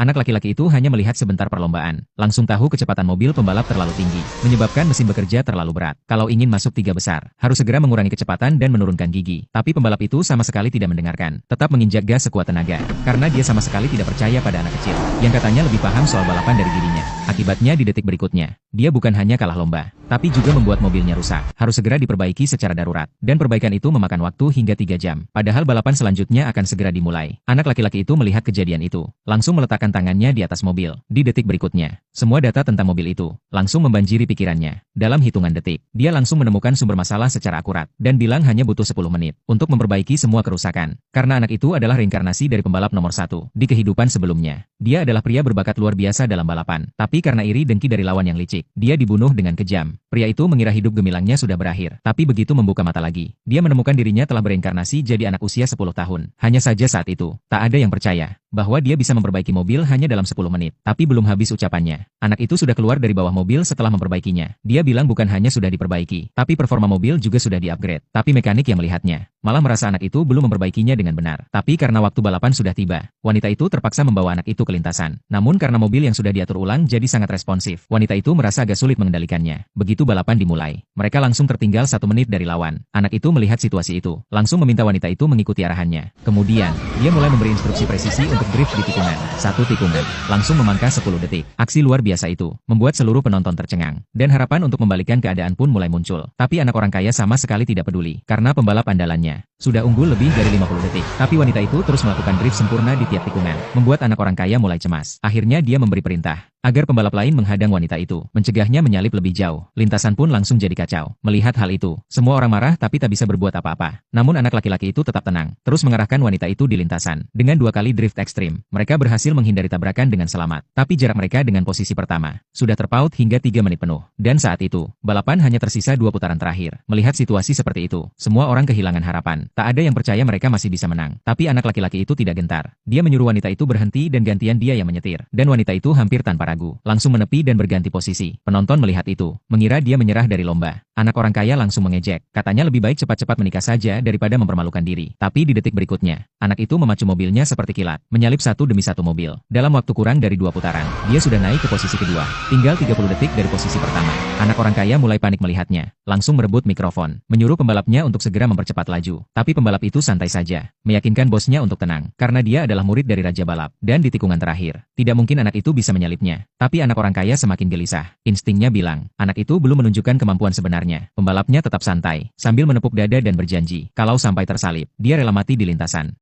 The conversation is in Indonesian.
Anak laki-laki itu hanya melihat sebentar perlombaan, langsung tahu kecepatan mobil pembalap terlalu tinggi, menyebabkan mesin bekerja terlalu berat. Kalau ingin masuk tiga besar, harus segera mengurangi kecepatan dan menurunkan gigi. Tapi pembalap itu sama sekali tidak mendengarkan, tetap menginjak gas sekuat tenaga, karena dia sama sekali tidak percaya pada anak kecil, yang katanya lebih paham soal balapan dari dirinya. Akibatnya di detik berikutnya, dia bukan hanya kalah lomba, tapi juga membuat mobilnya rusak. Harus segera diperbaiki secara darurat, dan perbaikan itu memakan waktu hingga 3 jam. Padahal balapan selanjutnya akan segera dimulai. Anak laki-laki itu melihat kejadian itu, langsung meletakkan tangannya di atas mobil. Di detik berikutnya, semua data tentang mobil itu langsung membanjiri pikirannya. Dalam hitungan detik, dia langsung menemukan sumber masalah secara akurat, dan bilang hanya butuh 10 menit untuk memperbaiki semua kerusakan. Karena anak itu adalah reinkarnasi dari pembalap nomor 1 di kehidupan sebelumnya. Dia adalah pria berbakat luar biasa dalam balapan, tapi karena iri dengki dari lawan yang licik, dia dibunuh dengan kejam. Pria itu mengira hidup gemilangnya sudah berakhir, tapi begitu membuka mata lagi, dia menemukan dirinya telah bereinkarnasi jadi anak usia 10 tahun. Hanya saja saat itu, tak ada yang percaya bahwa dia bisa memperbaiki mobil hanya dalam 10 menit. Tapi belum habis ucapannya, anak itu sudah keluar dari bawah mobil setelah memperbaikinya. Dia bilang bukan hanya sudah diperbaiki, tapi performa mobil juga sudah di-upgrade. Tapi mekanik yang melihatnya malah merasa anak itu belum memperbaikinya dengan benar. Tapi karena waktu balapan sudah tiba, wanita itu terpaksa membawa anak itu ke lintasan. Namun karena mobil yang sudah diatur ulang jadi sangat responsif, wanita itu merasa agak sulit mengendalikannya. Begitu balapan dimulai, mereka langsung tertinggal 1 menit dari lawan. Anak itu melihat situasi itu, langsung meminta wanita itu mengikuti arahannya. Kemudian, dia mulai memberi instruksi presisi untuk drift di tikungan. 1 tikungan, langsung memangkas 10 detik. Aksi luar biasa itu membuat seluruh penonton tercengang, dan harapan untuk membalikkan keadaan pun mulai muncul. Tapi anak orang kaya sama sekali tidak peduli, karena pembalap andalannya sudah unggul lebih dari 50 detik. Tapi wanita itu terus melakukan drift sempurna di tiap tikungan, membuat anak orang kaya mulai cemas. Akhirnya dia memberi perintah agar pembalap lain menghadang wanita itu, mencegahnya menyalip lebih jauh. Lintasan pun langsung jadi kacau. Melihat hal itu, semua orang marah tapi tak bisa berbuat apa-apa. Namun anak laki-laki itu tetap tenang, terus mengarahkan wanita itu di lintasan. Dengan 2 kali drift ekstrim, mereka berhasil menghindari tabrakan dengan selamat. Tapi jarak mereka dengan posisi pertama sudah terpaut hingga 3 menit penuh. Dan saat itu, balapan hanya tersisa 2 putaran terakhir. Melihat situasi seperti itu, semua orang kehilangan harapan. Tak ada yang percaya mereka masih bisa menang. Tapi anak laki-laki itu tidak gentar. Dia menyuruh wanita itu berhenti dan gantian dia yang menyetir. Dan wanita itu hampir tanpa ragu langsung menepi dan berganti posisi. Penonton melihat itu, mengira dia menyerah dari lomba. Anak orang kaya langsung mengejek, katanya lebih baik cepat-cepat menikah saja daripada mempermalukan diri. Tapi di detik berikutnya, anak itu memacu mobilnya seperti kilat, menyalip satu demi satu mobil. Dalam waktu kurang dari 2 putaran, dia sudah naik ke posisi kedua. Tinggal 30 detik dari posisi pertama. Anak orang kaya mulai panik melihatnya, langsung merebut mikrofon, menyuruh pembalapnya untuk segera mempercepat laju. Tapi pembalap itu santai saja, meyakinkan bosnya untuk tenang, karena dia adalah murid dari Raja Balap. Dan di tikungan terakhir, tidak mungkin anak itu bisa menyalipnya. Tapi anak orang kaya semakin gelisah. Instingnya bilang, anak itu belum menunjukkan kemampuan sebenarnya. Pembalapnya tetap santai, sambil menepuk dada dan berjanji, kalau sampai tersalip, dia rela mati di lintasan.